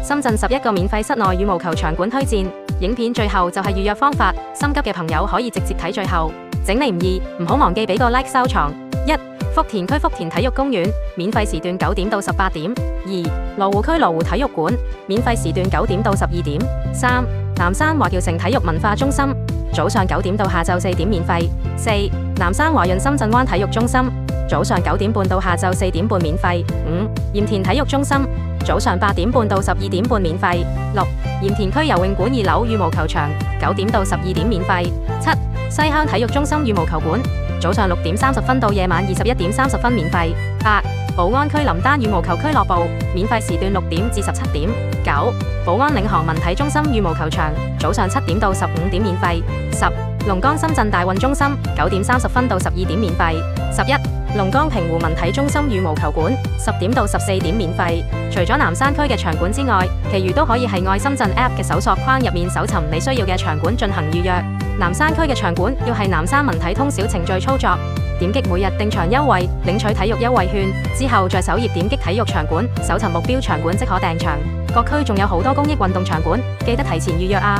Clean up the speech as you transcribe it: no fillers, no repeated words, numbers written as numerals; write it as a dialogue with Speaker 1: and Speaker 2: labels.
Speaker 1: 深圳11個免費室內羽毛球場館推薦，影片最後就係預約方法，心急嘅朋友可以直接睇最後。整理唔易，唔好忘記俾個 like 收藏。1. 福田區福田體育公園，免費時段9點到18點。2. 羅湖區羅湖體育館，免費時段9點到12點。3. 南山華僑城體育文化中心，早上9點到下晝4點免費。4. 南山華潤深圳灣體育中心，早上9點半到下晝4點半免費。5. 鹽田體育中心，早上8點半到12點半免費。6. 鹽田區游泳館2樓羽毛球場，9點到12點免費。7. 西鄉體育中心羽毛球館，早上6點30分到夜晚21點30分免費。8. 寶安區林丹羽毛球俱樂部，免費時段6點至17點。9. 寶安領航文體中心羽毛球場，早上7點到15點免費。10. 龍崗深圳大運中心，9點30分到12點免費。11. 龍崗平湖文體中心羽毛球館，10點到14點免費。除咗南山區嘅場館之外，其餘都可以係愛深圳 App 嘅搜索框入面搜尋你需要嘅場館進行預約。南山區嘅場館要係南山文體通小程序操作，點擊每日訂場優惠，領取體育優惠券之後，在首頁點擊體育場館，搜尋目標場館即可訂場。各區仲有好多公益運動場館，記得提前預約啊！